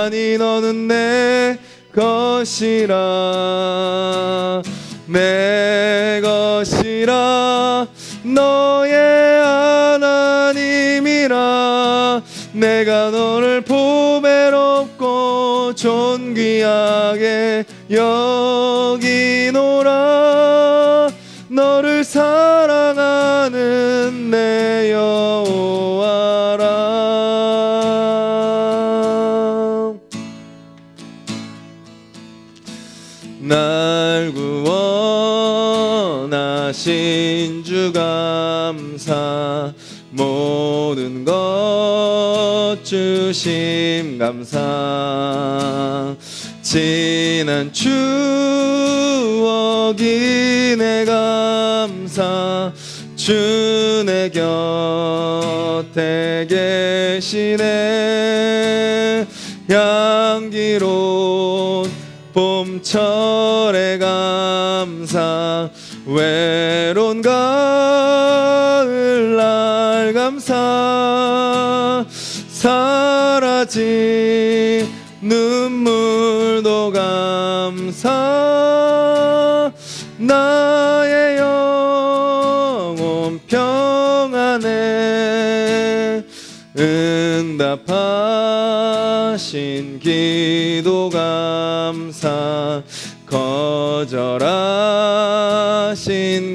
하나니 너는 내 것이라 내 것이라 너의 하나님이라 내가 너를 보배롭고 존귀하게 여기노라 너를 사랑하는 내 여호와라. 날 구원하신 주 감사 모든 것 주심 감사 지난 추억이 내 감사 주 내 곁에 계시네 향기로운 봄철의 감사 외로운 가을날 감사 사라진 눈물도 감사 나의 영혼 평안에 응답하신 기도 감사 거절하신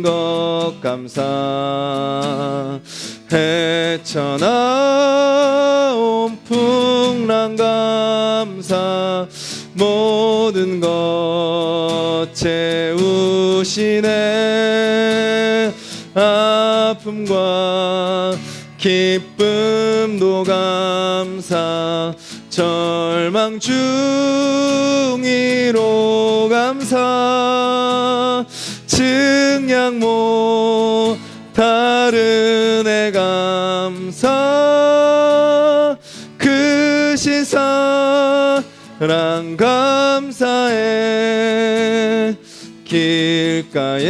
것 감사 헤쳐나온 풍랑 감사 모든 것 채우시네 아픔과 기쁨도 감사 절망 중이로 감사 증량 못다른 애 감사 크신 사랑 감사해 길가에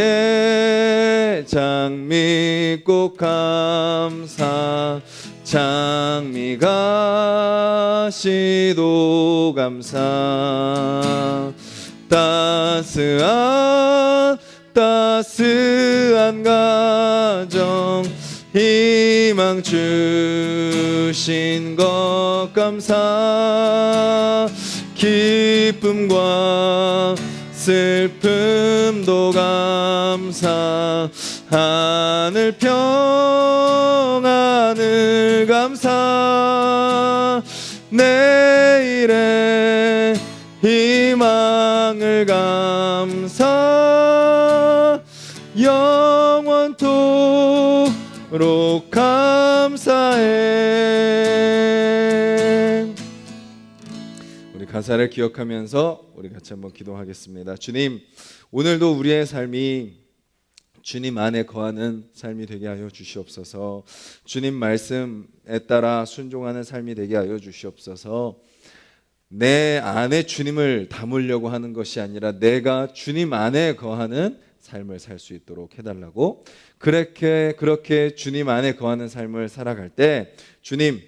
장미꽃 감사 장미가 시도 감사 따스한 가정 희망 주신 것 감사 기쁨과 슬픔도 감사 하늘 평안을 감사 내일의 희망을 감사 영원토록 감사해. 우리 가사를 기억하면서 우리 같이 한번 기도하겠습니다. 주님, 오늘도 우리의 삶이 주님 안에 거하는 삶이 되게 하여 주시옵소서. 주님 말씀에 따라 순종하는 삶이 되게 하여 주시옵소서. 내 안에 주님을 담으려고 하는 것이 아니라 내가 주님 안에 거하는 삶을 살 수 있도록 해달라고. 그렇게 주님 안에 거하는 삶을 살아갈 때 주님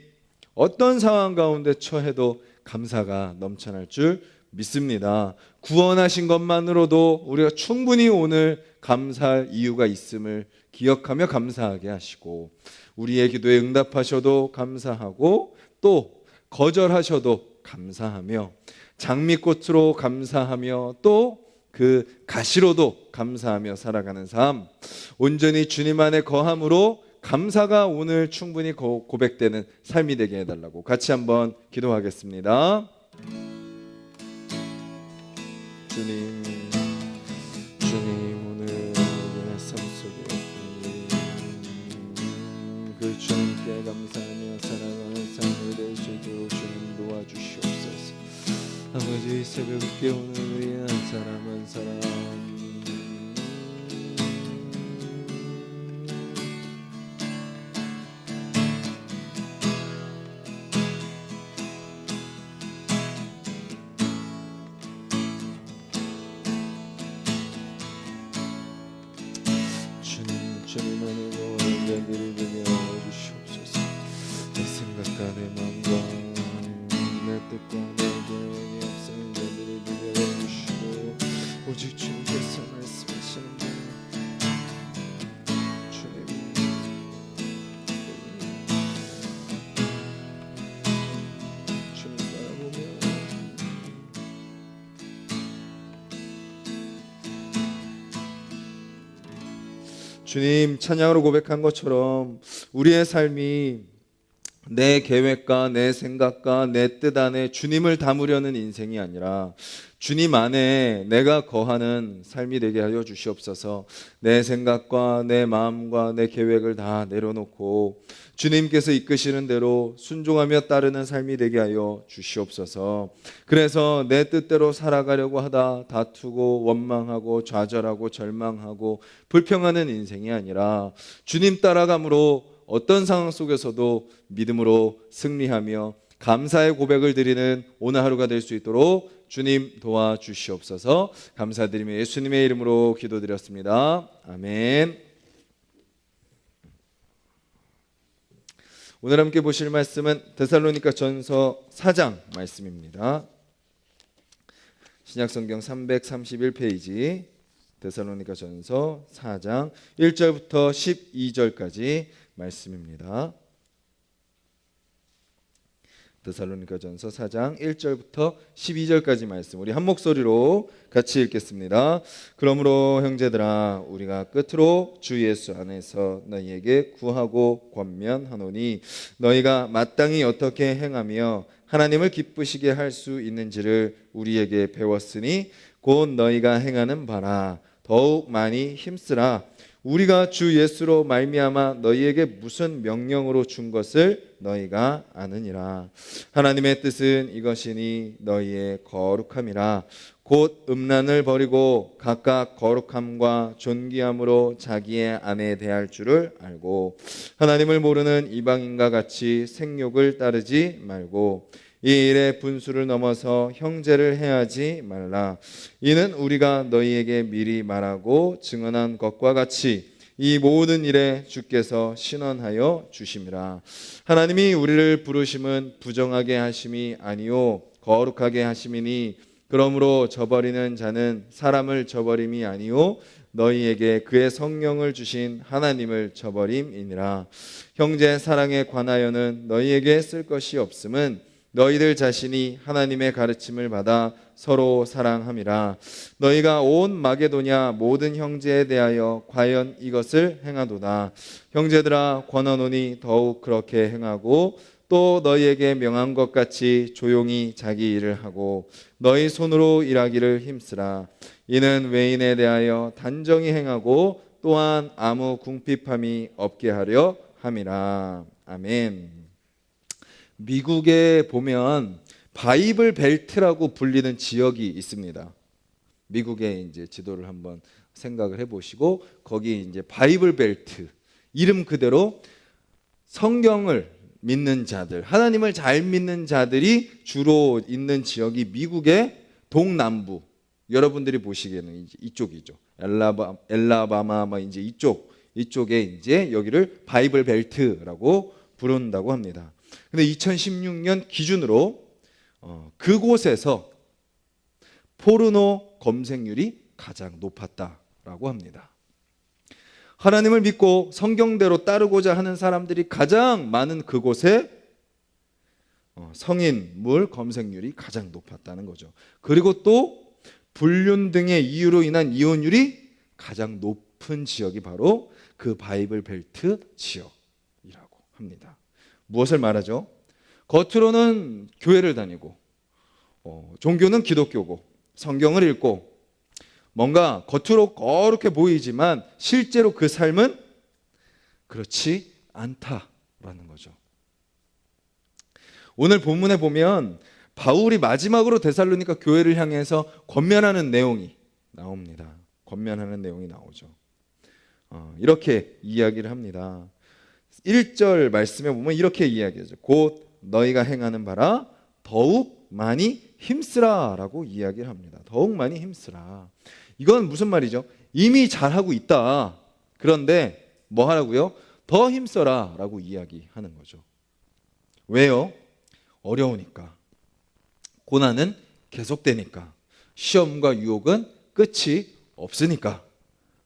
어떤 상황 가운데 처해도 감사가 넘쳐날 줄 믿습니다. 구원하신 것만으로도 우리가 충분히 오늘 감사할 이유가 있음을 기억하며 감사하게 하시고 우리의 기도에 응답하셔도 감사하고 또 거절하셔도 감사하며 장미꽃으로 감사하며 또 그 가시로도 감사하며 살아가는 삶 온전히 주님 안에 거함으로 감사가 오늘 충분히 고백되는 삶이 되게 해달라고 같이 한번 기도하겠습니다. 주님 오늘 우리의 삶 속에 그 주님께 감사하며 살아가는 삶을 되시도록 주님 도와주시옵소서. 아버지 새벽에 오늘 위한 사람 한 사람 주님 안에 거하는 자들이 되게 하여 주시옵소서. 내 생각과 내 마음과 내 뜻과 내 주님, 찬양으로 고백한 것처럼 우리의 삶이 내 계획과 내 생각과 내 뜻 안에 주님을 담으려는 인생이 아니라 주님 안에 내가 거하는 삶이 되게 하여 주시옵소서. 내 생각과 내 마음과 내 계획을 다 내려놓고 주님께서 이끄시는 대로 순종하며 따르는 삶이 되게 하여 주시옵소서. 그래서 내 뜻대로 살아가려고 하다 다투고 원망하고 좌절하고 절망하고 불평하는 인생이 아니라 주님 따라감으로 어떤 상황 속에서도 믿음으로 승리하며 감사의 고백을 드리는 오늘 하루가 될 수 있도록 주님 도와주시옵소서. 감사드리며 예수님의 이름으로 기도드렸습니다. 아멘. 오늘 함께 보실 말씀은 데살로니가 전서 4장 말씀입니다. 신약성경 331페이지 데살로니가 전서 4장 1절부터 12절까지 말씀입니다. 데살로니가 전서 4장 1절부터 12절까지 말씀 우리 한 목소리로 같이 읽겠습니다. 그러므로 형제들아 우리가 끝으로 주 예수 안에서 너희에게 구하고 권면하노니 너희가 마땅히 어떻게 행하며 하나님을 기쁘시게 할 수 있는지를 우리에게 배웠으니 곧 너희가 행하는 바라 더욱 많이 힘쓰라. 우리가 주 예수로 말미암아 너희에게 무슨 명령으로 준 것을 너희가 아느니라. 하나님의 뜻은 이것이니 너희의 거룩함이라. 곧 음란을 버리고 각각 거룩함과 존귀함으로 자기의 아내에 대할 줄을 알고 하나님을 모르는 이방인과 같이 생욕을 따르지 말고 이 일의 분수를 넘어서 형제를 해하지 말라. 이는 우리가 너희에게 미리 말하고 증언한 것과 같이 이 모든 일에 주께서 신원하여 주심이라. 하나님이 우리를 부르심은 부정하게 하심이 아니요 거룩하게 하심이니 그러므로 저버리는 자는 사람을 저버림이 아니요 너희에게 그의 성령을 주신 하나님을 저버림이니라. 형제 사랑에 관하여는 너희에게 쓸 것이 없음은 너희들 자신이 하나님의 가르침을 받아 서로 사랑함이라. 너희가 온 마게도냐 모든 형제에 대하여 과연 이것을 행하도다. 형제들아 권하노니 더욱 그렇게 행하고 또 너희에게 명한 것 같이 조용히 자기 일을 하고 너희 손으로 일하기를 힘쓰라. 이는 외인에 대하여 단정히 행하고 또한 아무 궁핍함이 없게 하려 함이라. 아멘. 미국에 보면 바이블 벨트라고 불리는 지역이 있습니다. 미국의 이제 지도를 한번 생각을 해보시고 거기 이제 바이블 벨트 이름 그대로 성경을 믿는 자들, 하나님을 잘 믿는 자들이 주로 있는 지역이 미국의 동남부. 여러분들이 보시기에는 이제 이쪽이죠. 엘라바마 이제 이쪽에 이제 여기를 바이블 벨트라고 부른다고 합니다. 근데 2016년 기준으로 그곳에서 포르노 검색률이 가장 높았다라고 합니다. 하나님을 믿고 성경대로 따르고자 하는 사람들이 가장 많은 그곳에 성인물 검색률이 가장 높았다는 거죠. 그리고 또 불륜 등의 이유로 인한 이혼율이 가장 높은 지역이 바로 그 바이블 벨트 지역이라고 합니다. 무엇을 말하죠? 겉으로는 교회를 다니고 종교는 기독교고 성경을 읽고 뭔가 겉으로 거룩해 보이지만 실제로 그 삶은 그렇지 않다라는 거죠. 오늘 본문에 보면 바울이 마지막으로 데살로니가 교회를 향해서 권면하는 내용이 나옵니다. 권면하는 내용이 나오죠. 이렇게 이야기를 합니다. 1절 말씀에 보면 이렇게 이야기하죠. 곧 너희가 행하는 바라 더욱 많이 힘쓰라 라고 이야기를 합니다. 더욱 많이 힘쓰라. 이건 무슨 말이죠? 이미 잘하고 있다. 그런데 뭐 하라고요? 더 힘써라 라고 이야기하는 거죠. 왜요? 어려우니까. 고난은 계속되니까. 시험과 유혹은 끝이 없으니까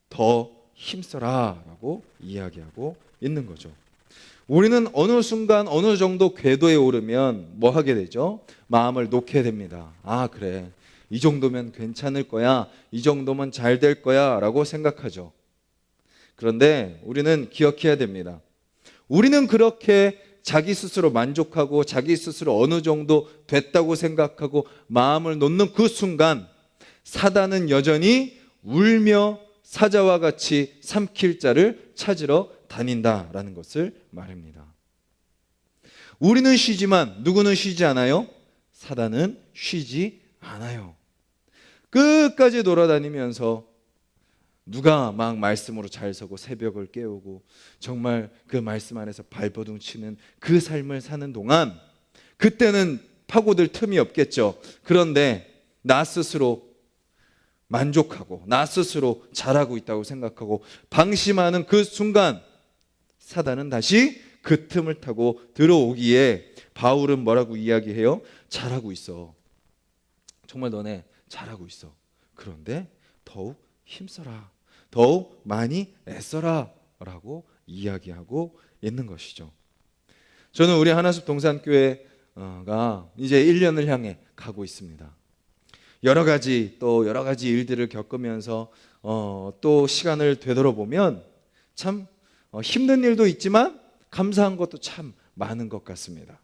더 힘써라 라고 이야기하고 있는 거죠. 우리는 어느 순간 어느 정도 궤도에 오르면 뭐 하게 되죠? 마음을 놓게 됩니다. 아, 그래. 이 정도면 괜찮을 거야. 이 정도면 잘 될 거야 라고 생각하죠. 그런데 우리는 기억해야 됩니다. 우리는 그렇게 자기 스스로 만족하고 자기 스스로 어느 정도 됐다고 생각하고 마음을 놓는 그 순간 사단은 여전히 울며 사자와 같이 삼킬 자를 찾으러 다닌다라는 것을 말합니다. 우리는 쉬지만 누구는 쉬지 않아요? 사단은 쉬지 않아요. 끝까지 돌아다니면서 누가 막 말씀으로 잘 서고 새벽을 깨우고 정말 그 말씀 안에서 발버둥 치는 그 삶을 사는 동안 그때는 파고들 틈이 없겠죠. 그런데 나 스스로 만족하고 나 스스로 잘하고 있다고 생각하고 방심하는 그 순간 사단은 다시 그 틈을 타고 들어오기에 바울은 뭐라고 이야기해요? 잘하고 있어. 정말 너네 잘하고 있어. 그런데 더욱 힘써라. 더욱 많이 애써라 라고 이야기하고 있는 것이죠. 저는 우리 하나숲 동산교회가 이제 1년을 향해 가고 있습니다. 여러 가지 일들을 겪으면서 또 시간을 되돌아보면 참 힘든 일도 있지만 감사한 것도 참 많은 것 같습니다.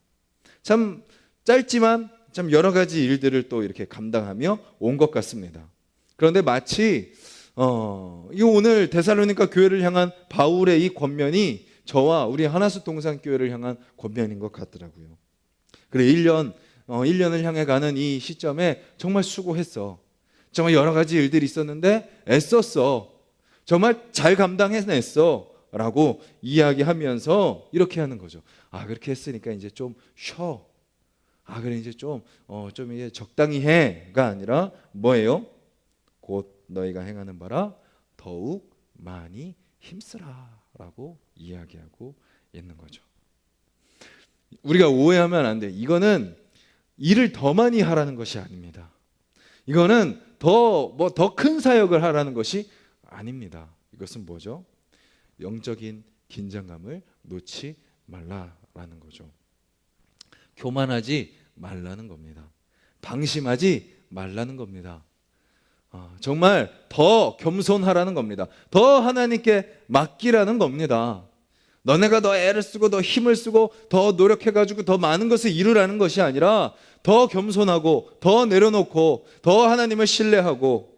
참 짧지만 참 여러 가지 일들을 또 이렇게 감당하며 온 것 같습니다. 그런데 마치 이 오늘 데살로니가 교회를 향한 바울의 이 권면이 저와 우리 하나숲 동산교회를 향한 권면인 것 같더라고요. 그래 1년을 향해 가는 이 시점에 정말 수고했어. 정말 여러 가지 일들이 있었는데 애썼어. 정말 잘 감당해냈어 라고 이야기하면서 이렇게 하는 거죠. 그렇게 했으니까 이제 좀 쉬어. 그래 이제 좀 이제 적당히 해가 아니라 뭐예요? 곧 너희가 행하는 바라 더욱 많이 힘쓰라 라고 이야기하고 있는 거죠. 우리가 오해하면 안 돼. 이거는 일을 더 많이 하라는 것이 아닙니다. 이거는 더 큰 사역을 하라는 것이 아닙니다. 이것은 뭐죠? 영적인 긴장감을 놓지 말라라는 거죠. 교만하지 말라는 겁니다. 방심하지 말라는 겁니다. 정말 더 겸손하라는 겁니다. 더 하나님께 맡기라는 겁니다. 너네가 더 애를 쓰고 더 힘을 쓰고 더 노력해가지고 더 많은 것을 이루라는 것이 아니라 더 겸손하고 더 내려놓고 더 하나님을 신뢰하고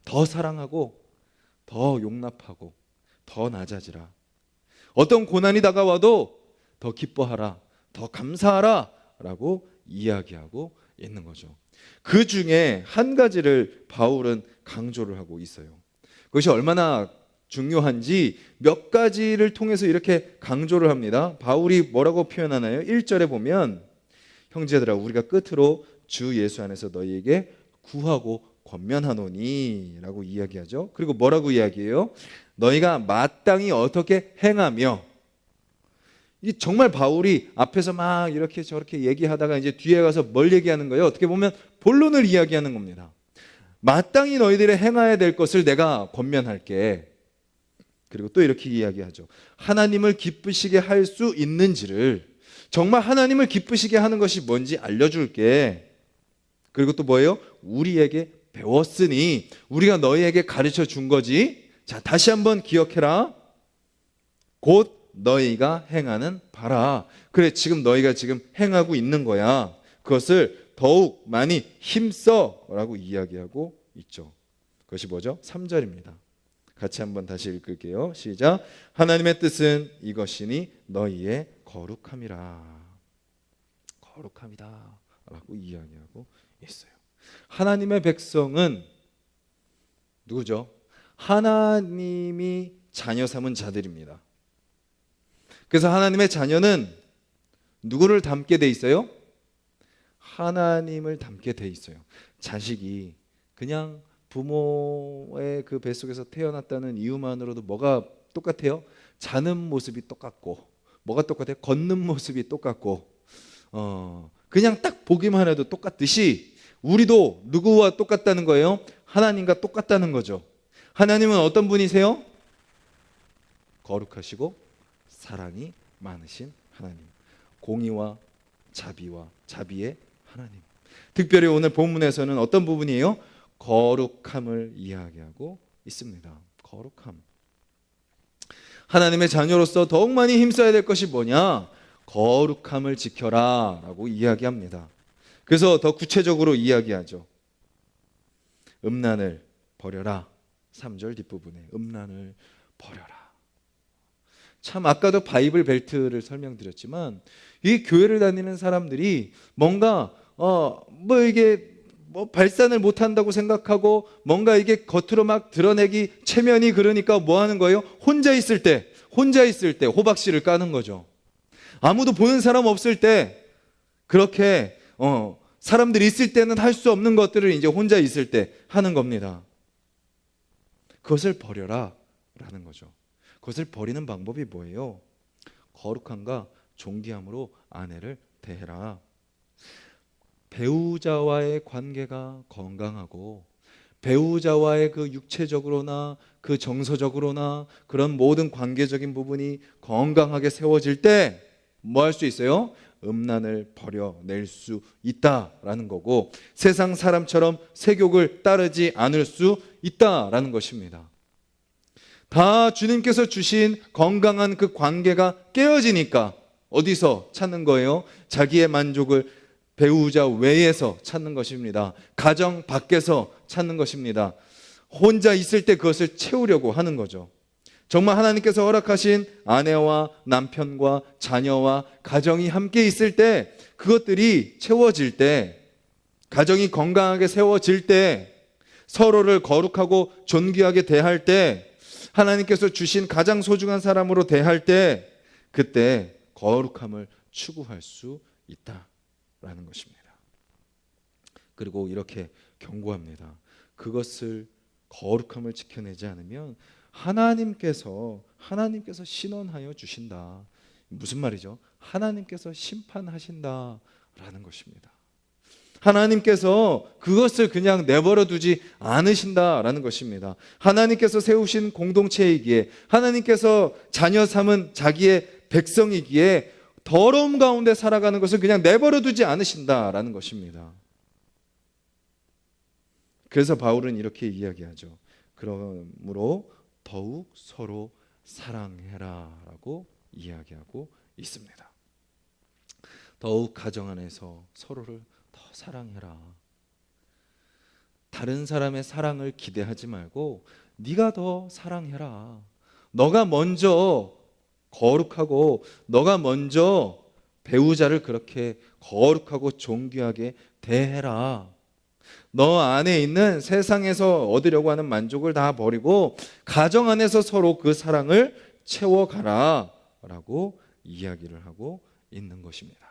더 사랑하고 더 용납하고 더 낮아지라. 어떤 고난이 다가와도 더 기뻐하라, 더 감사하라 라고 이야기하고 있는 거죠. 그 중에 한 가지를 바울은 강조를 하고 있어요. 그것이 얼마나 중요한지 몇 가지를 통해서 이렇게 강조를 합니다. 바울이 뭐라고 표현하나요? 1절에 보면 형제들아 우리가 끝으로 주 예수 안에서 너희에게 구하고 권면하노니 라고 이야기하죠. 그리고 뭐라고 이야기해요? 너희가 마땅히 어떻게 행하며. 이 정말 바울이 앞에서 막 이렇게 저렇게 얘기하다가 이제 뒤에 가서 뭘 얘기하는 거예요? 어떻게 보면 본론을 이야기하는 겁니다. 마땅히 너희들이 행해야 될 것을 내가 권면할게. 그리고 또 이렇게 이야기하죠. 하나님을 기쁘시게 할 수 있는지를, 정말 하나님을 기쁘시게 하는 것이 뭔지 알려줄게. 그리고 또 뭐예요? 우리에게 배웠으니, 우리가 너희에게 가르쳐 준 거지. 자, 다시 한번 기억해라. 곧 너희가 행하는 바라. 그래, 지금 너희가 지금 행하고 있는 거야. 그것을 더욱 많이 힘써 라고 이야기하고 있죠. 그것이 뭐죠? 3절입니다. 같이 한번 다시 읽을게요. 시작. 하나님의 뜻은 이것이니 너희의 거룩함이라. 거룩함이다 라고 이야기하고 있어요. 하나님의 백성은 누구죠? 하나님이 자녀 삼은 자들입니다. 그래서 하나님의 자녀는 누구를 닮게 돼 있어요? 하나님을 닮게 돼 있어요. 자식이 그냥 부모의 그 뱃속에서 태어났다는 이유만으로도 뭐가 똑같아요? 자는 모습이 똑같고, 뭐가 똑같아요? 걷는 모습이 똑같고, 그냥 딱 보기만 해도 똑같듯이 우리도 누구와 똑같다는 거예요? 하나님과 똑같다는 거죠. 하나님은 어떤 분이세요? 거룩하시고 사랑이 많으신 하나님, 공의와 자비의 하나님. 특별히 오늘 본문에서는 어떤 부분이에요? 거룩함을 이야기하고 있습니다. 거룩함. 하나님의 자녀로서 더욱 많이 힘써야 될 것이 뭐냐? 거룩함을 지켜라 라고 이야기합니다. 그래서 더 구체적으로 이야기하죠. 음란을 버려라. 3절 뒷부분에 음란을 버려라. 참 아까도 바이블 벨트를 설명드렸지만 이 교회를 다니는 사람들이 뭔가 이게 발산을 못한다고 생각하고 뭔가 이게 겉으로 막 드러내기 체면이 그러니까 뭐 하는 거예요? 혼자 있을 때 호박씨를 까는 거죠. 아무도 보는 사람 없을 때 그렇게 사람들이 있을 때는 할 수 없는 것들을 이제 혼자 있을 때 하는 겁니다. 그것을 버려라 라는 거죠. 그것을 버리는 방법이 뭐예요? 거룩함과 존귀함으로 아내를 대해라. 배우자와의 관계가 건강하고 배우자와의 그 육체적으로나 그 정서적으로나 그런 모든 관계적인 부분이 건강하게 세워질 때 뭐 할 수 있어요? 음란을 버려낼 수 있다라는 거고 세상 사람처럼 세욕을 따르지 않을 수 있다라는 것입니다. 다 주님께서 주신 건강한 그 관계가 깨어지니까 어디서 찾는 거예요? 자기의 만족을 배우자 외에서 찾는 것입니다. 가정 밖에서 찾는 것입니다. 혼자 있을 때 그것을 채우려고 하는 거죠. 정말 하나님께서 허락하신 아내와 남편과 자녀와 가정이 함께 있을 때 그것들이 채워질 때 가정이 건강하게 세워질 때 서로를 거룩하고 존귀하게 대할 때 하나님께서 주신 가장 소중한 사람으로 대할 때 그때 거룩함을 추구할 수 있다라는 것입니다. 그리고 이렇게 경고합니다. 그것을 거룩함을 지켜내지 않으면 하나님께서 신원하여 주신다. 무슨 말이죠? 하나님께서 심판하신다라는 것입니다. 하나님께서 그것을 그냥 내버려 두지 않으신다라는 것입니다. 하나님께서 세우신 공동체이기에 하나님께서 자녀 삼은 자기의 백성이기에 더러움 가운데 살아가는 것을 그냥 내버려 두지 않으신다라는 것입니다. 그래서 바울은 이렇게 이야기하죠. 그러므로 더욱 서로 사랑해라 라고 이야기하고 있습니다. 더욱 가정 안에서 서로를 더 사랑해라. 다른 사람의 사랑을 기대하지 말고 네가 더 사랑해라. 너가 먼저 거룩하고 너가 먼저 배우자를 그렇게 거룩하고 존귀하게 대해라. 너 안에 있는 세상에서 얻으려고 하는 만족을 다 버리고 가정 안에서 서로 그 사랑을 채워가라 라고 이야기를 하고 있는 것입니다.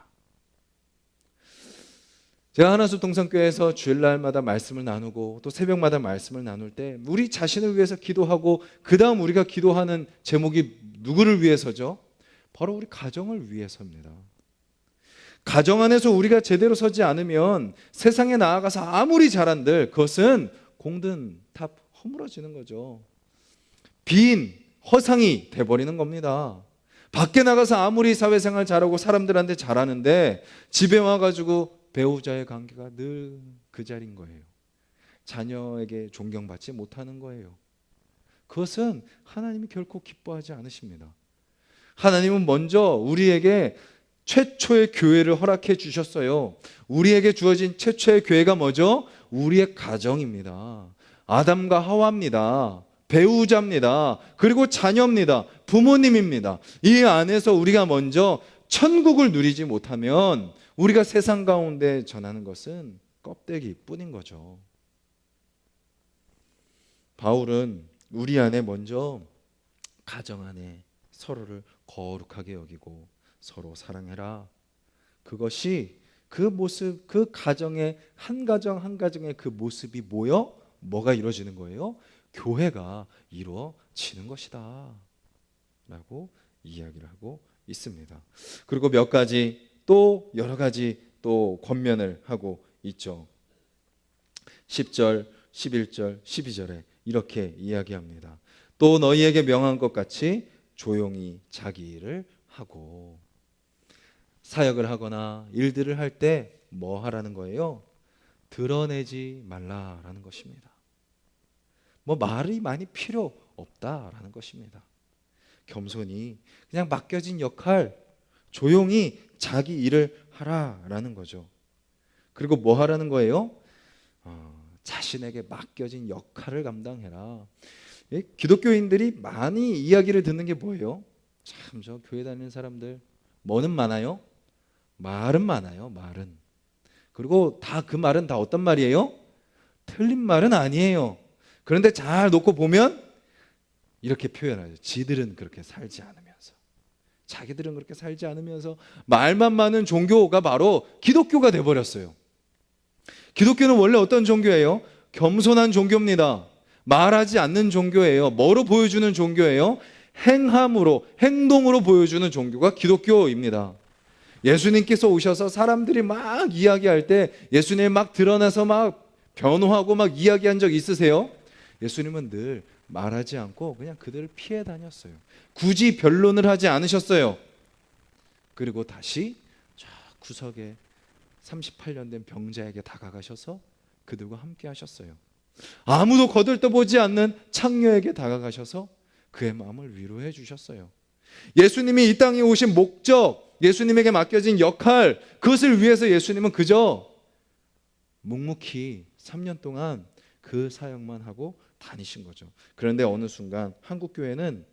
제가 하나숲 동성교회에서 주일날마다 말씀을 나누고 또 새벽마다 말씀을 나눌 때 우리 자신을 위해서 기도하고 그 다음 우리가 기도하는 제목이 누구를 위해서죠? 바로 우리 가정을 위해서입니다. 가정 안에서 우리가 제대로 서지 않으면 세상에 나아가서 아무리 잘한들 그것은 공든 탑 허물어지는 거죠. 빈 허상이 돼버리는 겁니다. 밖에 나가서 아무리 사회생활 잘하고 사람들한테 잘하는데 집에 와가지고 배우자의 관계가 늘 그 자리인 거예요. 자녀에게 존경받지 못하는 거예요. 그것은 하나님이 결코 기뻐하지 않으십니다. 하나님은 먼저 우리에게 최초의 교회를 허락해 주셨어요. 우리에게 주어진 최초의 교회가 뭐죠? 우리의 가정입니다. 아담과 하와입니다. 배우자입니다. 그리고 자녀입니다. 부모님입니다. 이 안에서 우리가 먼저 천국을 누리지 못하면 우리가 세상 가운데 전하는 것은 껍데기뿐인 거죠. 바울은 우리 안에 먼저 가정 안에 서로를 거룩하게 여기고 서로 사랑해라. 그것이 그 모습, 그 가정의 한 가정 한 가정의 그 모습이 뭐가 이루어지는 거예요? 교회가 이루어지는 것이다 라고 이야기를 하고 있습니다. 그리고 몇 가지 또 여러 가지 또 권면을 하고 있죠. 10절, 11절, 12절에 이렇게 이야기합니다. 또 너희에게 명한 것 같이 조용히 자기 일을 하고 사역을 하거나 일들을 할 때 뭐 하라는 거예요? 드러내지 말라라는 것입니다. 뭐 말이 많이 필요 없다라는 것입니다. 겸손히 그냥 맡겨진 역할 조용히 자기 일을 하라라는 거죠. 그리고 뭐 하라는 거예요? 자신에게 맡겨진 역할을 감당해라. 기독교인들이 많이 이야기를 듣는 게 뭐예요? 참, 저 교회 다니는 사람들 뭐는 많아요? 말은 많아요. 말은. 그리고 다 그 말은 다 어떤 말이에요? 틀린 말은 아니에요. 그런데 잘 놓고 보면 이렇게 표현하죠. 지들은 그렇게 살지 않으면서, 자기들은 그렇게 살지 않으면서 말만 많은 종교가 바로 기독교가 돼버렸어요. 기독교는 원래 어떤 종교예요? 겸손한 종교입니다. 말하지 않는 종교예요. 뭐로 보여주는 종교예요? 행함으로, 행동으로 보여주는 종교가 기독교입니다. 예수님께서 오셔서 사람들이 막 이야기할 때 예수님 막 드러나서 막 변호하고 막 이야기한 적 있으세요? 예수님은 늘 말하지 않고 그냥 그들을 피해 다녔어요. 굳이 변론을 하지 않으셨어요. 그리고 다시 저 구석에 38년 된 병자에게 다가가셔서 그들과 함께 하셨어요. 아무도 거들떠보지 않는 창녀에게 다가가셔서 그의 마음을 위로해 주셨어요. 예수님이 이 땅에 오신 목적, 예수님에게 맡겨진 역할, 그것을 위해서 예수님은 그저 묵묵히 3년 동안 그 사역만 하고 다니신 거죠. 그런데 어느 순간 한국교회는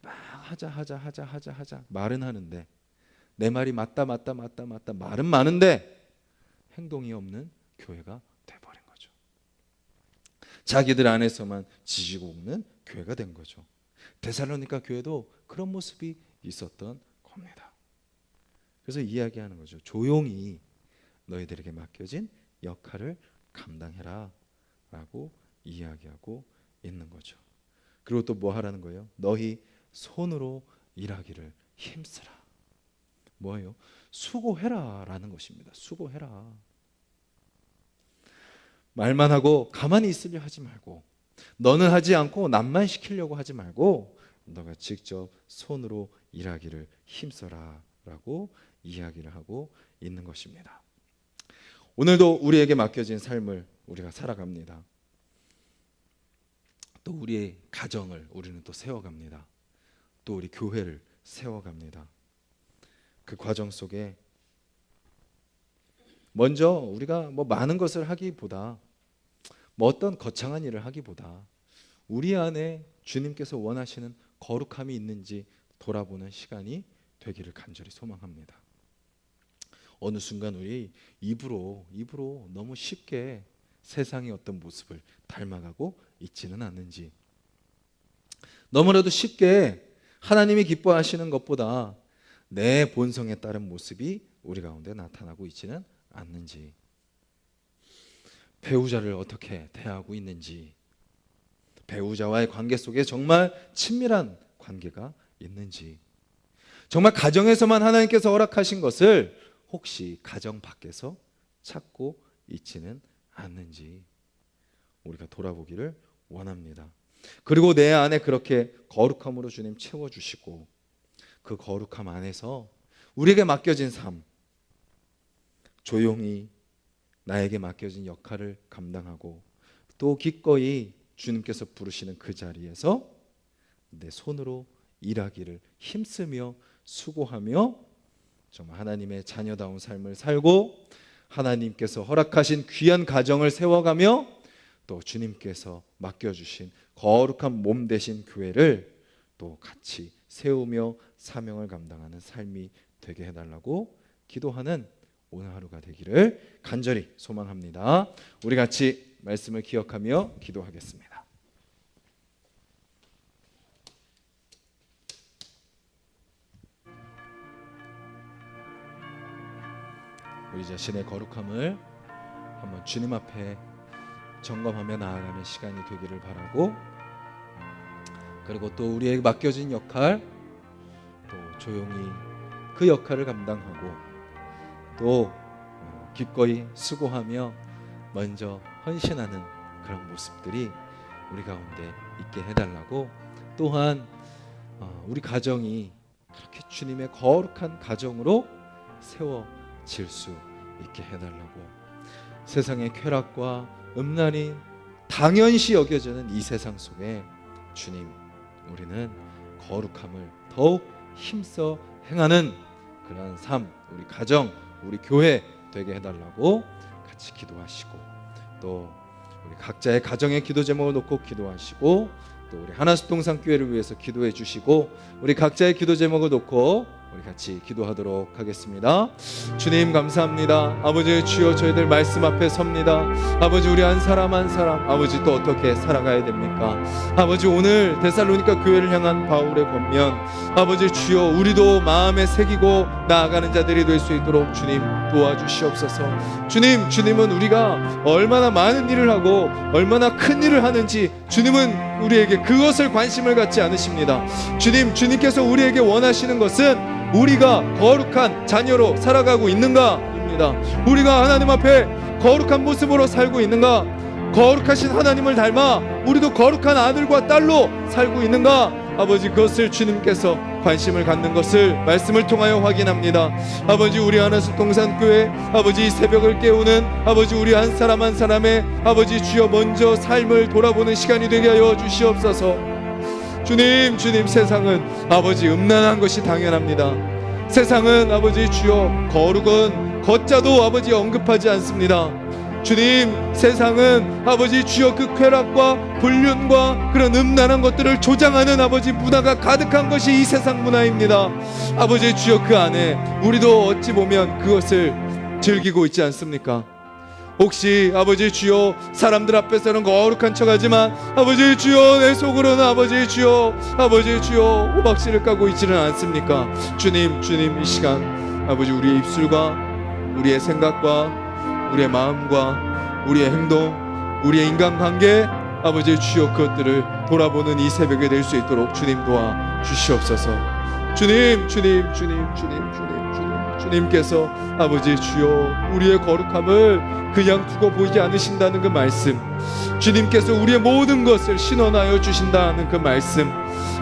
막 하자 말은 하는데, 내 말이 맞다 말은 많은데 행동이 없는 교회가 돼버린 거죠. 자기들 안에서만 지지고 볶는 교회가 된 거죠. 데살로니가 교회도 그런 모습이 있었던 겁니다. 그래서 이야기하는 거죠. 조용히 너희들에게 맡겨진 역할을 감당해라 라고 이야기하고 있는 거죠. 그리고 또 뭐 하라는 거예요? 너희 손으로 일하기를 힘쓰라. 뭐예요? 수고해라 라는 것입니다. 수고해라. 말만 하고 가만히 있으려 하지 말고, 너는 하지 않고 남만 시키려고 하지 말고 너가 직접 손으로 일하기를 힘써라 라고 이야기를 하고 있는 것입니다. 오늘도 우리에게 맡겨진 삶을 우리가 살아갑니다. 또 우리의 가정을 우리는 또 세워갑니다. 또 우리 교회를 세워갑니다. 그 과정 속에 먼저 우리가 뭐 많은 것을 하기보다, 뭐 어떤 거창한 일을 하기보다 우리 안에 주님께서 원하시는 거룩함이 있는지 돌아보는 시간이 되기를 간절히 소망합니다. 어느 순간 우리 입으로 너무 쉽게 세상의 어떤 모습을 닮아가고 있지는 않는지, 너무나도 쉽게 하나님이 기뻐하시는 것보다 내 본성에 따른 모습이 우리 가운데 나타나고 있지는 않는지, 배우자를 어떻게 대하고 있는지, 배우자와의 관계 속에 정말 친밀한 관계가 있는지, 정말 가정에서만 하나님께서 허락하신 것을 혹시 가정 밖에서 찾고 있지는 않는지 우리가 돌아보기를 원합니다. 그리고 내 안에 그렇게 거룩함으로 주님 채워주시고, 그 거룩함 안에서 우리에게 맡겨진 삶, 조용히 나에게 맡겨진 역할을 감당하고, 또 기꺼이 주님께서 부르시는 그 자리에서 내 손으로 일하기를 힘쓰며 수고하며 정말 하나님의 자녀다운 삶을 살고, 하나님께서 허락하신 귀한 가정을 세워가며, 또 주님께서 맡겨주신 거룩한 몸 되신 교회를 또 같이 세우며 사명을 감당하는 삶이 되게 해달라고 기도하는 오늘 하루가 되기를 간절히 소망합니다. 우리 같이 말씀을 기억하며 기도하겠습니다. 우리 자신의 거룩함을 한번 주님 앞에 점검하며 나아가는 시간이 되기를 바라고, 그리고 또 우리에게 맡겨진 역할, 또 조용히 그 역할을 감당하고, 또 기꺼이 수고하며 먼저 헌신하는 그런 모습들이 우리 가운데 있게 해달라고, 또한 우리 가정이 그렇게 주님의 거룩한 가정으로 세워질 수 있게 해달라고, 세상의 쾌락과 음란이 당연시 여겨지는 이 세상 속에 주님, 우리는 거룩함을 더욱 힘써 행하는 그런 삶, 우리 가정, 우리 교회 되게 해달라고 같이 기도하시고, 또 우리 각자의 가정의 기도 제목을 놓고 기도하시고, 또 우리 하나씩 동산교회를 위해서 기도해 주시고, 우리 각자의 기도 제목을 놓고 우리 같이 기도하도록 하겠습니다. 주님 감사합니다. 아버지, 주여 저희들 말씀 앞에 섭니다. 아버지, 우리 한 사람 한 사람 아버지 또 어떻게 살아가야 됩니까? 아버지, 오늘 데살로니가 교회를 향한 바울의 권면, 아버지 주여 우리도 마음에 새기고 나아가는 자들이 될 수 있도록 주님 도와주시옵소서. 주님, 주님은 우리가 얼마나 많은 일을 하고 얼마나 큰 일을 하는지 주님은 우리에게 그것을 관심을 갖지 않으십니다. 주님, 주님께서 우리에게 원하시는 것은 우리가 거룩한 자녀로 살아가고 있는가입니다. 우리가 하나님 앞에 거룩한 모습으로 살고 있는가, 거룩하신 하나님을 닮아 우리도 거룩한 아들과 딸로 살고 있는가, 아버지 그것을 주님께서 관심을 갖는 것을 말씀을 통하여 확인합니다. 아버지, 우리 하나씩 동산교회 아버지 이 새벽을 깨우는 아버지 우리 한 사람 한 사람의 아버지 주여 먼저 삶을 돌아보는 시간이 되게 하여 주시옵소서. 주님, 주님, 세상은 아버지 음란한 것이 당연합니다. 세상은 아버지 주여 거룩은 걷자도 아버지 언급하지 않습니다. 주님, 세상은 아버지 주여 그 쾌락과 불륜과 그런 음란한 것들을 조장하는 아버지 문화가 가득한 것이 이 세상 문화입니다. 아버지 주여 그 안에 우리도 어찌 보면 그것을 즐기고 있지 않습니까? 혹시 아버지 주여 사람들 앞에서는 거룩한 척하지만 아버지 주여 내 속으로는 아버지 주여 호박씨를 까고 있지는 않습니까? 주님, 주님, 이 시간 아버지 우리의 입술과 우리의 생각과 우리의 마음과 우리의 행동, 우리의 인간관계 아버지 주여 그것들을 돌아보는 이 새벽에 될 수 있도록 주님 도와 주시옵소서. 주님, 주님, 주님, 주님, 주님, 주님께서 아버지 주여 우리의 거룩함을 그냥 두고 보이지 않으신다는 그 말씀, 주님께서 우리의 모든 것을 신원하여 주신다는 그 말씀,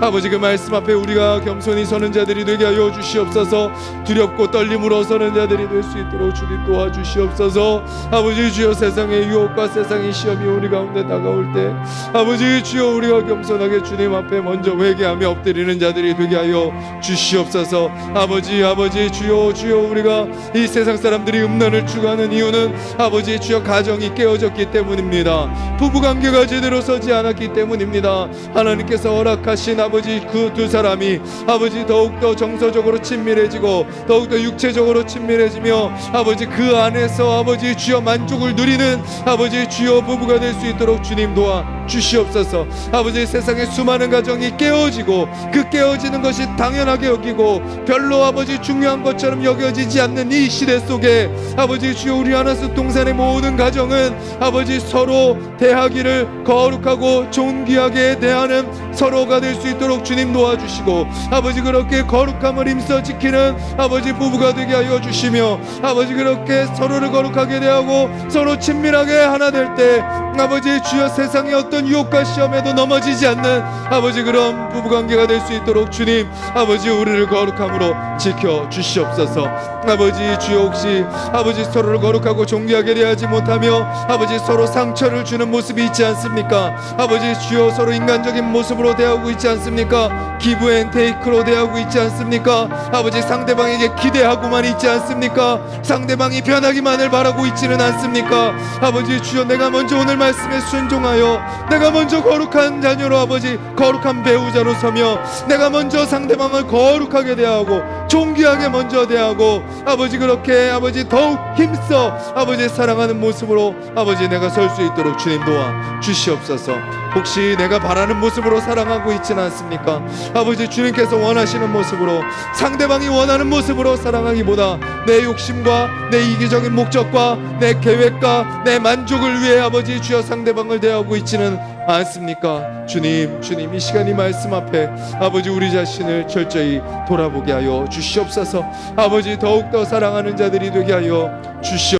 아버지 그 말씀 앞에 우리가 겸손히 서는 자들이 되게 하여 주시옵소서. 두렵고 떨림으로 서는 자들이 될 수 있도록 주님 도와주시옵소서. 아버지 주여 세상의 유혹과 세상의 시험이 우리 가운데 다가올 때 아버지 주여 우리가 겸손하게 주님 앞에 먼저 회개하며 엎드리는 자들이 되게 하여 주시옵소서. 아버지 주여 주여 우리가 이 세상 사람들이 음란을 추구하는 이유는 아버지 주여 가정이 깨어졌기 때문입니다. 부부관계가 제대로 서지 않았기 때문입니다. 하나님께서 허락하신 아버지 그 두 사람이 아버지 더욱더 정서적으로 친밀해지고 더욱더 육체적으로 친밀해지며 아버지 그 안에서 아버지 주여 만족을 누리는 아버지 주여 부부가 될 수 있도록 주님 도와 주시옵소서. 아버지 세상의 수많은 가정이 깨어지고 그 깨어지는 것이 당연하게 여기고 별로 아버지 중요한 것처럼 여겨지지 않는 이 시대 속에 아버지 주여 우리 하나씩 동산의 모든 가정은 아버지 서로 대하기를 거룩하고 존귀하게 대하는 서로가 될 수 있도록 주님 도와주시고 아버지 그렇게 거룩함을 힘써 지키는 아버지 부부가 되게 하여 주시며 아버지 그렇게 서로를 거룩하게 대하고 서로 친밀하게 하나 될 때 아버지 주여 세상의 어떤 유혹과 시험에도 넘어지지 않는 아버지 그런 부부관계가 될 수 있도록 주님 아버지 우리를 거룩함으로 지켜 주시옵소서. 아버지 주여 혹시 아버지 서로를 거룩하고 존귀하게 대하지 못하며 아버지 서로 상처를 주는 모습이 있지 않습니까? 아버지 주여 서로 인간적인 모습으로 대하고 있지 않습니까? 기브 앤 테이크로 대하고 있지 않습니까? 아버지 상대방에게 기대하고만 있지 않습니까? 상대방이 변하기만을 바라고 있지는 않습니까? 아버지 주여 내가 먼저 오늘 말씀에 순종하여 내가 먼저 거룩한 자녀로 아버지 거룩한 배우자로 서며 내가 먼저 상대방을 거룩하게 대하고 존귀하게 먼저 대하고 아버지 그렇게 아버지 더욱 힘써 아버지 사랑하는 모습으로 아버지 내가 설 수 있도록 주님 도와 주시옵소서. 혹시 내가 바라는 모습으로 사랑하고 있지는 않습니까? 아버지 주님께서 원하시는 모습으로 상대방이 원하는 모습으로 사랑하기보다 내 욕심과 내 이기적인 목적과 내 계획과 내 만족을 위해 아버지 주여 상대방을 대하고 있지는 않습니까? 주님, 주님 이 시간 이 말씀 앞에 아버지 우리 자신을 철저히 돌아보게 하여 주시옵소서. 아버지 더욱더 사랑하는 자들이 되게 하여 주시옵소서.